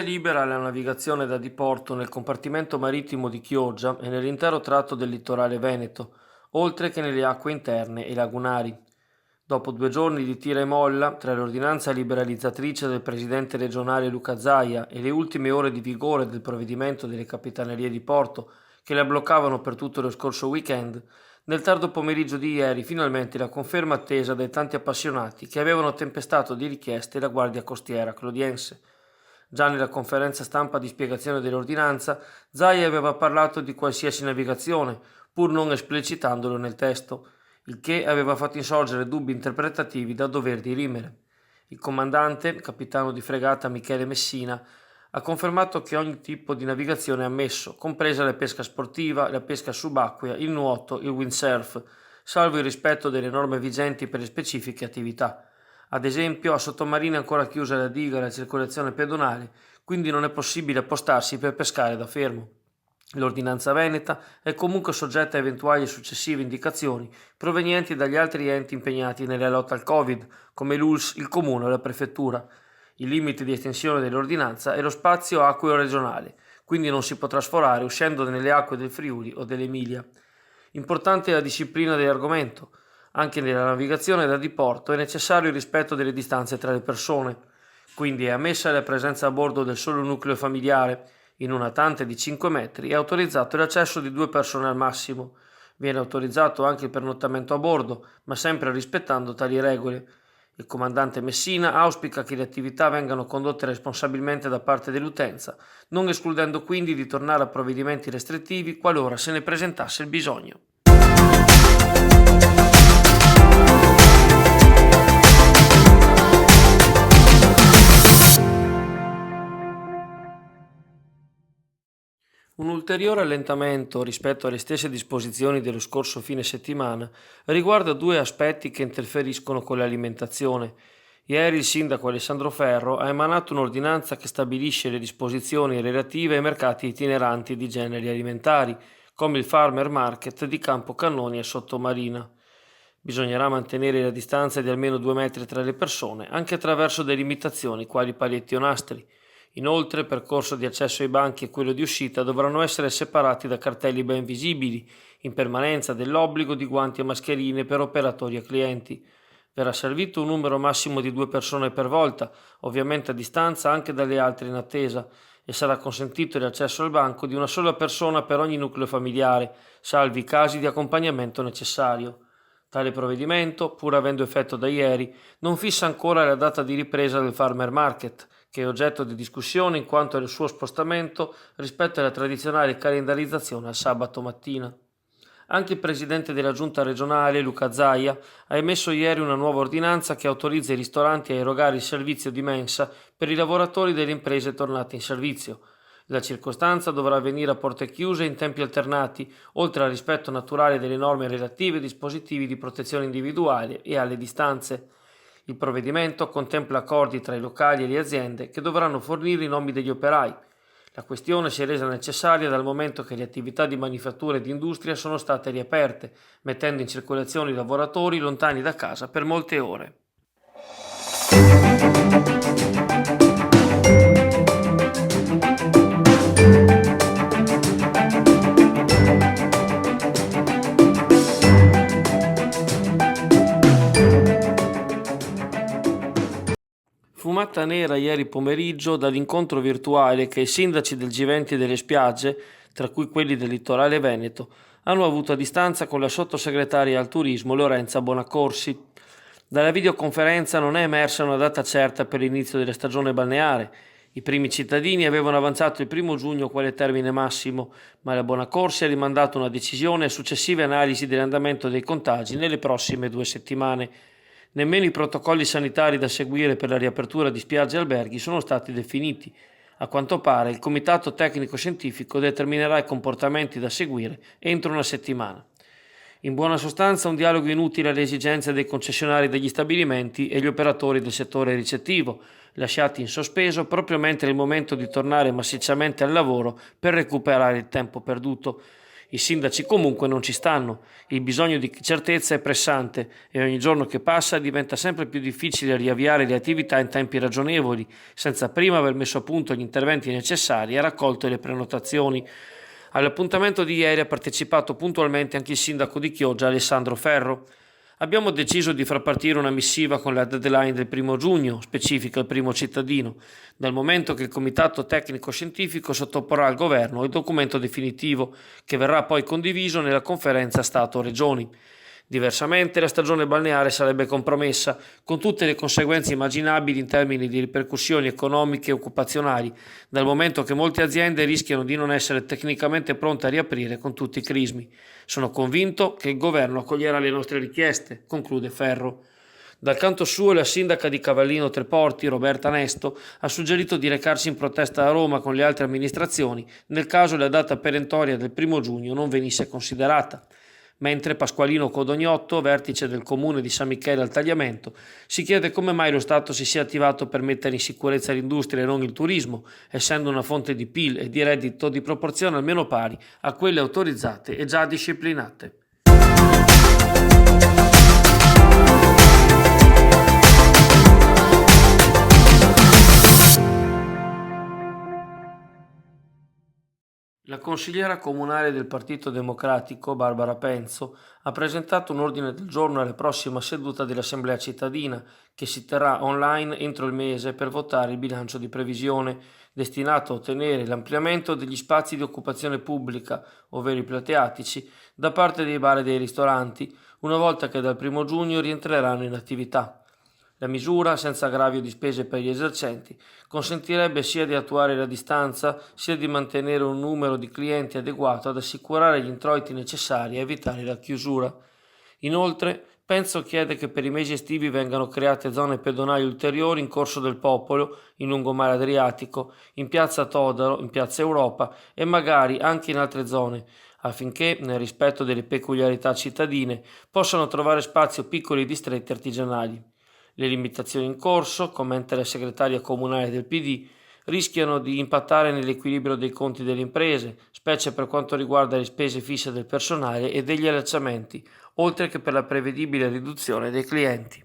libera alla navigazione da diporto nel compartimento marittimo di Chioggia e nell'intero tratto del litorale veneto, oltre che nelle acque interne e lagunari. Dopo 2 giorni di tira e molla, tra l'ordinanza liberalizzatrice del presidente regionale Luca Zaia e le ultime ore di vigore del provvedimento delle capitanerie di porto che la bloccavano per tutto lo scorso weekend, nel tardo pomeriggio di ieri finalmente la conferma attesa dai tanti appassionati che avevano tempestato di richieste la Guardia Costiera clodiense. Già nella conferenza stampa di spiegazione dell'ordinanza, Zaia aveva parlato di qualsiasi navigazione, pur non esplicitandolo nel testo, il che aveva fatto insorgere dubbi interpretativi da dover dirimere. Il comandante, il capitano di fregata Michele Messina, ha confermato che ogni tipo di navigazione è ammesso, compresa la pesca sportiva, la pesca subacquea, il nuoto, il windsurf, salvo il rispetto delle norme vigenti per le specifiche attività. Ad esempio, a sottomarina è ancora chiusa la diga e la circolazione pedonale, quindi non è possibile appostarsi per pescare da fermo. L'ordinanza veneta è comunque soggetta a eventuali successive indicazioni provenienti dagli altri enti impegnati nella lotta al Covid, come l'ULSS, il Comune o la Prefettura. Il limite di estensione dell'ordinanza è lo spazio acqueo regionale, quindi non si potrà sforare uscendo nelle acque del Friuli o dell'Emilia. Importante è la disciplina dell'argomento. Anche nella navigazione da diporto è necessario il rispetto delle distanze tra le persone, quindi è ammessa la presenza a bordo del solo nucleo familiare. In una tante di 5 metri è autorizzato l'accesso di 2 persone al massimo. Viene autorizzato anche il pernottamento a bordo, ma sempre rispettando tali regole. Il comandante Messina auspica che le attività vengano condotte responsabilmente da parte dell'utenza, non escludendo quindi di tornare a provvedimenti restrittivi qualora se ne presentasse il bisogno. Un ulteriore allentamento rispetto alle stesse disposizioni dello scorso fine settimana riguarda 2 aspetti che interferiscono con l'alimentazione. Ieri il sindaco Alessandro Ferro ha emanato un'ordinanza che stabilisce le disposizioni relative ai mercati itineranti di generi alimentari, come il Farmer Market di Campo Cannoni e Sottomarina. Bisognerà mantenere la distanza di almeno 2 metri tra le persone, anche attraverso delimitazioni quali paletti o nastri. Inoltre, il percorso di accesso ai banchi e quello di uscita dovranno essere separati da cartelli ben visibili, in permanenza dell'obbligo di guanti e mascherine per operatori e clienti. Verrà servito un numero massimo di 2 persone per volta, ovviamente a distanza anche dalle altre in attesa, e sarà consentito l'accesso al banco di una sola persona per ogni nucleo familiare, salvi i casi di accompagnamento necessario. Tale provvedimento, pur avendo effetto da ieri, non fissa ancora la data di ripresa del Farmer Market, che è oggetto di discussione in quanto al suo spostamento rispetto alla tradizionale calendarizzazione al sabato mattina. Anche il presidente della giunta regionale, Luca Zaia, ha emesso ieri una nuova ordinanza che autorizza i ristoranti a erogare il servizio di mensa per i lavoratori delle imprese tornate in servizio. La circostanza dovrà avvenire a porte chiuse in tempi alternati, oltre al rispetto naturale delle norme relative ai dispositivi di protezione individuale e alle distanze. Il provvedimento contempla accordi tra i locali e le aziende che dovranno fornire i nomi degli operai. La questione si è resa necessaria dal momento che le attività di manifattura e di industria sono state riaperte, mettendo in circolazione i lavoratori lontani da casa per molte ore. Fumata nera ieri pomeriggio dall'incontro virtuale che i sindaci del G20 delle spiagge, tra cui quelli del litorale veneto, hanno avuto a distanza con la sottosegretaria al turismo Lorenza Bonaccorsi. Dalla videoconferenza non è emersa una data certa per l'inizio della stagione balneare. I primi cittadini avevano avanzato il 1 giugno quale termine massimo, ma la Bonaccorsi ha rimandato una decisione e successive analisi dell'andamento dei contagi nelle prossime 2 settimane. Nemmeno i protocolli sanitari da seguire per la riapertura di spiagge e alberghi sono stati definiti. A quanto pare il Comitato Tecnico Scientifico determinerà i comportamenti da seguire entro una settimana. In buona sostanza un dialogo inutile alle esigenze dei concessionari degli stabilimenti e gli operatori del settore ricettivo, lasciati in sospeso proprio mentre è il momento di tornare massicciamente al lavoro per recuperare il tempo perduto. I sindaci comunque non ci stanno, il bisogno di certezza è pressante e ogni giorno che passa diventa sempre più difficile riavviare le attività in tempi ragionevoli, senza prima aver messo a punto gli interventi necessari e raccolto le prenotazioni. All'appuntamento di ieri ha partecipato puntualmente anche il sindaco di Chioggia, Alessandro Ferro. Abbiamo deciso di far partire una missiva con la deadline del 1 giugno, specifica il primo cittadino, dal momento che il Comitato Tecnico Scientifico sottoporrà al Governo il documento definitivo, che verrà poi condiviso nella conferenza Stato-Regioni. Diversamente la stagione balneare sarebbe compromessa, con tutte le conseguenze immaginabili in termini di ripercussioni economiche e occupazionali, dal momento che molte aziende rischiano di non essere tecnicamente pronte a riaprire con tutti i crismi. Sono convinto che il governo accoglierà le nostre richieste, conclude Ferro. Dal canto suo, la sindaca di Cavallino Treporti, Roberta Nesto, ha suggerito di recarsi in protesta a Roma con le altre amministrazioni nel caso la data perentoria del 1 giugno non venisse considerata. Mentre Pasqualino Codognotto, vertice del comune di San Michele al Tagliamento, si chiede come mai lo Stato si sia attivato per mettere in sicurezza l'industria e non il turismo, essendo una fonte di PIL e di reddito di proporzione almeno pari a quelle autorizzate e già disciplinate. La consigliera comunale del Partito Democratico, Barbara Penzo, ha presentato un ordine del giorno alla prossima seduta dell'Assemblea cittadina, che si terrà online entro il mese per votare il bilancio di previsione, destinato a ottenere l'ampliamento degli spazi di occupazione pubblica, ovvero i plateatici, da parte dei bar e dei ristoranti, una volta che dal 1 giugno rientreranno in attività. La misura, senza aggravio di spese per gli esercenti, consentirebbe sia di attuare la distanza, sia di mantenere un numero di clienti adeguato ad assicurare gli introiti necessari a evitare la chiusura. Inoltre, Penzo chiede che per i mesi estivi vengano create zone pedonali ulteriori in Corso del Popolo, in lungomare Adriatico, in Piazza Todaro, in Piazza Europa e magari anche in altre zone, affinché, nel rispetto delle peculiarità cittadine, possano trovare spazio piccoli distretti artigianali. Le limitazioni in corso, commenta la segretaria comunale del PD, rischiano di impattare nell'equilibrio dei conti delle imprese, specie per quanto riguarda le spese fisse del personale e degli allacciamenti, oltre che per la prevedibile riduzione dei clienti.